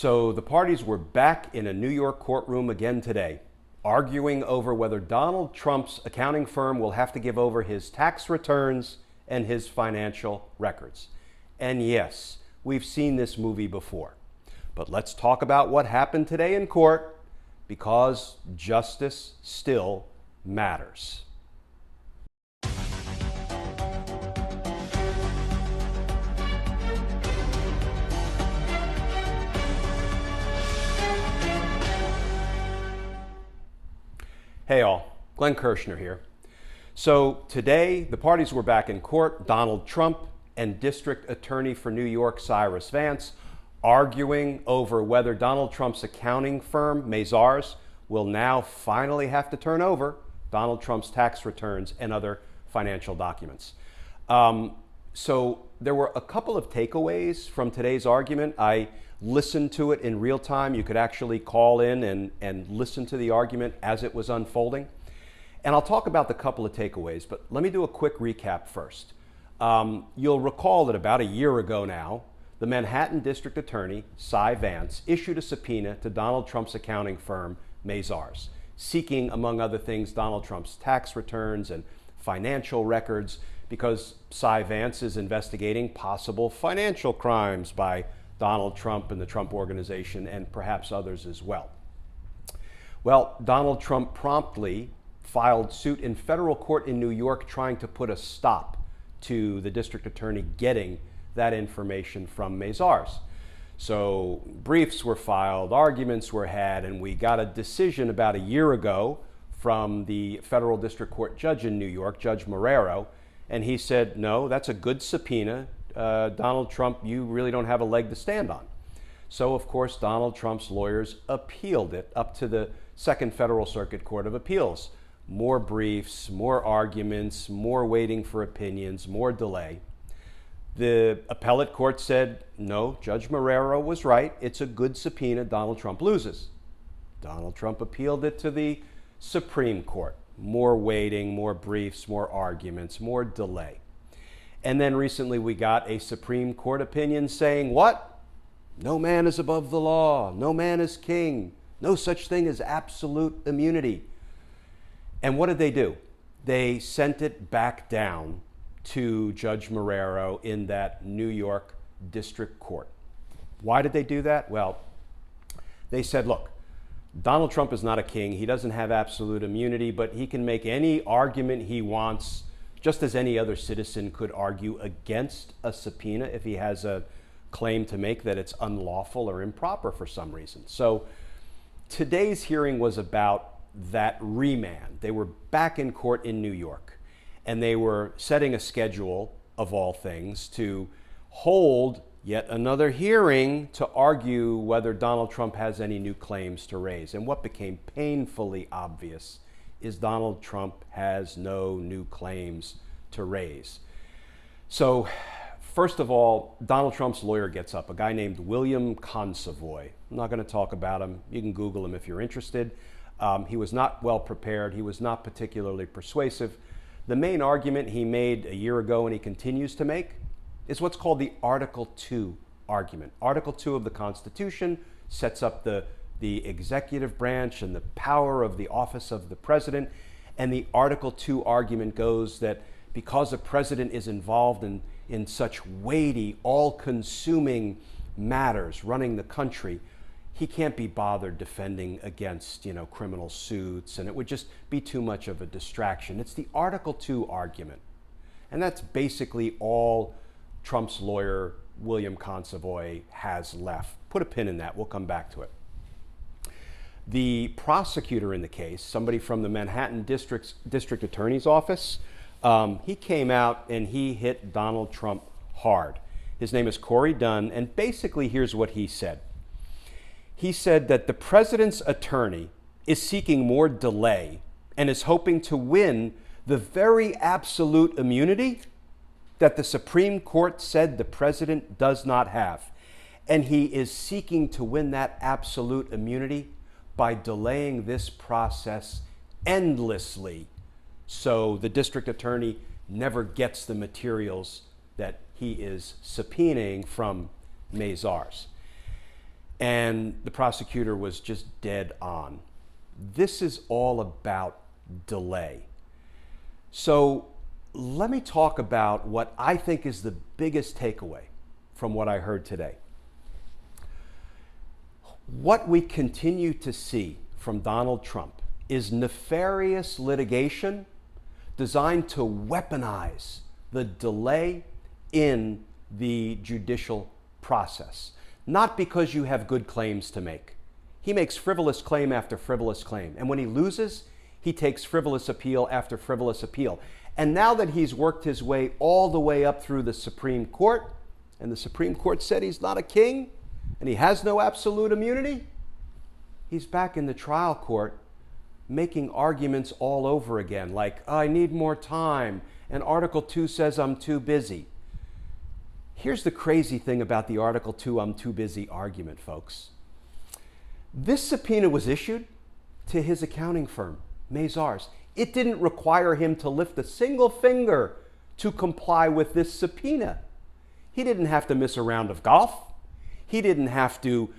So the parties were back in a New York courtroom again today, arguing over whether Donald Trump's accounting firm will have to give over his tax returns and his financial records. And yes, we've seen this movie before. But let's talk about what happened today in court, because justice still matters. Hey all, Glenn Kirshner here. So today, the parties were back in court, Donald Trump and District Attorney for New York, Cyrus Vance, arguing over whether Donald Trump's accounting firm, Mazar's, will now finally have to turn over Donald Trump's tax returns and other financial documents. So there were a couple of takeaways from today's argument. I listened to it in real time. You could actually call in and listen to the argument as it was unfolding. And I'll talk about the couple of takeaways, but let me do a quick recap first. You'll recall that about a year ago now, the Manhattan District Attorney, Cy Vance, issued a subpoena to Donald Trump's accounting firm, Mazar's, seeking, among other things, Donald Trump's tax returns and financial records, because Cy Vance is investigating possible financial crimes by Donald Trump and the Trump Organization, and perhaps others as well. Well, Donald Trump promptly filed suit in federal court in New York, trying to put a stop to the district attorney getting that information from Mazar's. So briefs were filed, arguments were had, and we got a decision about a year ago from the federal district court judge in New York, Judge Marrero, and he said, no, that's a good subpoena. Donald Trump, you really don't have a leg to stand on. So, of course, Donald Trump's lawyers appealed it up to the Second Federal Circuit Court of Appeals. More briefs, more arguments, more waiting for opinions, more delay. The appellate court said, no, Judge Marrero was right. It's a good subpoena. Donald Trump loses. Donald Trump appealed it to the Supreme Court. More waiting, more briefs, more arguments, more delay. And then recently we got a Supreme Court opinion saying what? No man is above the law. No man is king. No such thing as absolute immunity. And what did they do? They sent it back down to Judge Marrero in that New York District Court. Why did they do that? Well, they said, look, Donald Trump is not a king. He doesn't have absolute immunity, but he can make any argument he wants, just as any other citizen could argue against a subpoena if he has a claim to make that it's unlawful or improper for some reason. So today's hearing was about that remand. They were back in court in New York, and they were setting a schedule, of all things, to hold yet another hearing to argue whether Donald Trump has any new claims to raise. And what became painfully obvious is Donald Trump has no new claims to raise. So, first of all, Donald Trump's lawyer gets up, a guy named William Consovoy. I'm not going to talk about him. You can Google him if you're interested. He was not well prepared. He was not particularly persuasive. The main argument he made a year ago and he continues to make is what's called the Article 2 argument. Article 2 of the Constitution sets up the executive branch and the power of the office of the president. And the Article 2 argument goes that because a president is involved in such weighty, all-consuming matters running the country, he can't be bothered defending against, criminal suits, and it would just be too much of a distraction. It's the Article 2 argument. And that's basically all Trump's lawyer, William Consovoy, has left. Put a pin in that. We'll come back to it. The prosecutor in the case, somebody from the Manhattan District Attorney's Office, he came out and he hit Donald Trump hard. His name is Corey Dunn, and basically here's what he said. He said that the president's attorney is seeking more delay and is hoping to win the very absolute immunity that the Supreme Court said the president does not have. And he is seeking to win that absolute immunity by delaying this process endlessly, so the district attorney never gets the materials that he is subpoenaing from Mazar's. And the prosecutor was just dead on. This is all about delay. So let me talk about what I think is the biggest takeaway from what I heard today. What we continue to see from Donald Trump is nefarious litigation designed to weaponize the delay in the judicial process. Not because you have good claims to make. He makes frivolous claim after frivolous claim. And when he loses, he takes frivolous appeal after frivolous appeal. And now that he's worked his way all the way up through the Supreme Court, and the Supreme Court said he's not a king, and he has no absolute immunity, he's back in the trial court making arguments all over again, like, I need more time, and Article 2 says I'm too busy. Here's the crazy thing about the Article 2 I'm too busy argument, folks. This subpoena was issued to his accounting firm, Mazar's. It didn't require him to lift a single finger to comply with this subpoena. He didn't have to miss a round of golf. He didn't have to,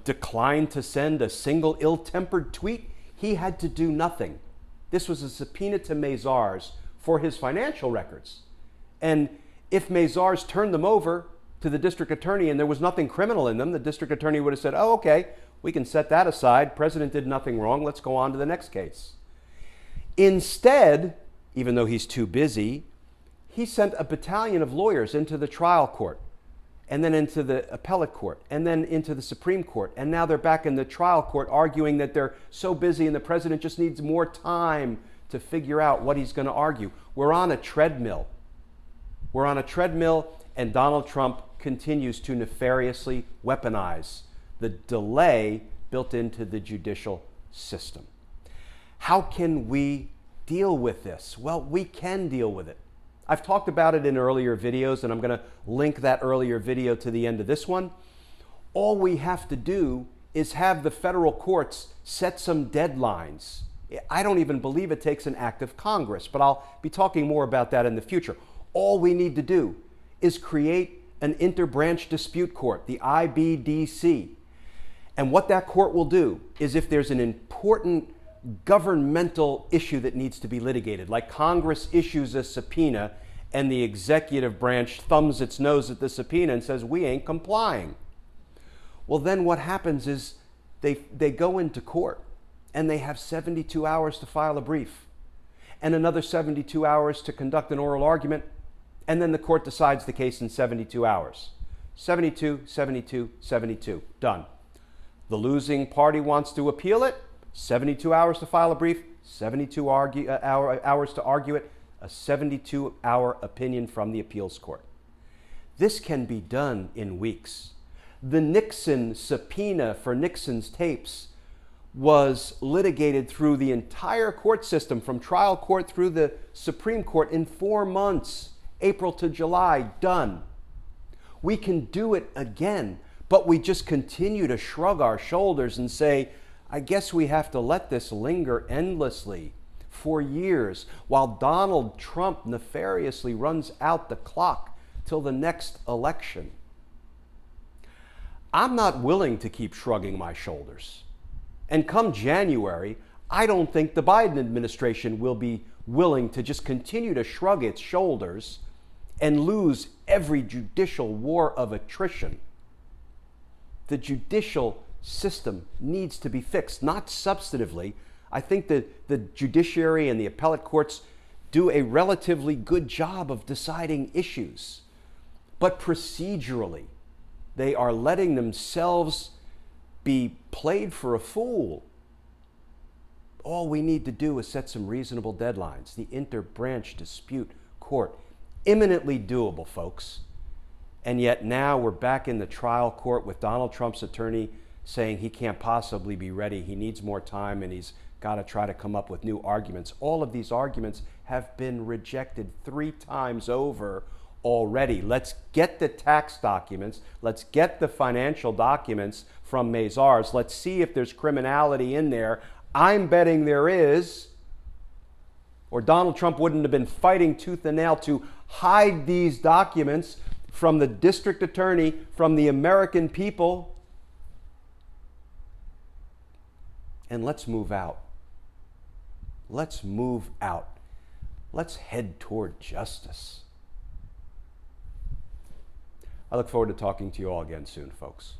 decline to send a single ill-tempered tweet. He had to do nothing. This was a subpoena to Mazar's for his financial records. And if Mazar's turned them over to the district attorney and there was nothing criminal in them, the district attorney would have said, oh, okay, we can set that aside. President did nothing wrong. Let's go on to the next case. Instead, even though he's too busy, he sent a battalion of lawyers into the trial court, and then into the appellate court, and then into the Supreme Court. And now they're back in the trial court arguing that they're so busy and the president just needs more time to figure out what he's going to argue. We're on a treadmill. We're on a treadmill, and Donald Trump continues to nefariously weaponize the delay built into the judicial system. How can we deal with this? Well, we can deal with it. I've talked about it in earlier videos, and I'm going to link that earlier video to the end of this one. All we have to do is have the federal courts set some deadlines. I don't even believe it takes an act of Congress, but I'll be talking more about that in the future. All we need to do is create an interbranch dispute court, the IBDC. And what that court will do is, if there's an important governmental issue that needs to be litigated, like Congress issues a subpoena and the executive branch thumbs its nose at the subpoena and says, we ain't complying. Well, then what happens is they go into court and they have 72 hours to file a brief and another 72 hours to conduct an oral argument, and then the court decides the case in 72 hours. 72, 72, 72, done. The losing party wants to appeal it, 72 hours to file a brief, 72 hours to argue it, a 72-hour opinion from the appeals court. This can be done in weeks. The Nixon subpoena for Nixon's tapes was litigated through the entire court system, from trial court through the Supreme Court, in 4 months, April to July, done. We can do it again, but we just continue to shrug our shoulders and say, I guess we have to let this linger endlessly for years while Donald Trump nefariously runs out the clock till the next election. I'm not willing to keep shrugging my shoulders. And come January, I don't think the Biden administration will be willing to just continue to shrug its shoulders and lose every judicial war of attrition. The judicial system needs to be fixed, not substantively. I think that the judiciary and the appellate courts do a relatively good job of deciding issues, but procedurally, they are letting themselves be played for a fool. All we need to do is set some reasonable deadlines. The interbranch dispute court, imminently doable, folks. And yet now we're back in the trial court with Donald Trump's attorney saying he can't possibly be ready, he needs more time, and he's got to try to come up with new arguments. All of these arguments have been rejected 3 times over already. Let's get the tax documents, let's get the financial documents from Mazar's, let's see if there's criminality in there. I'm betting there is, or Donald Trump wouldn't have been fighting tooth and nail to hide these documents from the district attorney, from the American people. and let's move out. Let's move out. Let's head toward justice. I look forward to talking to you all again soon, folks.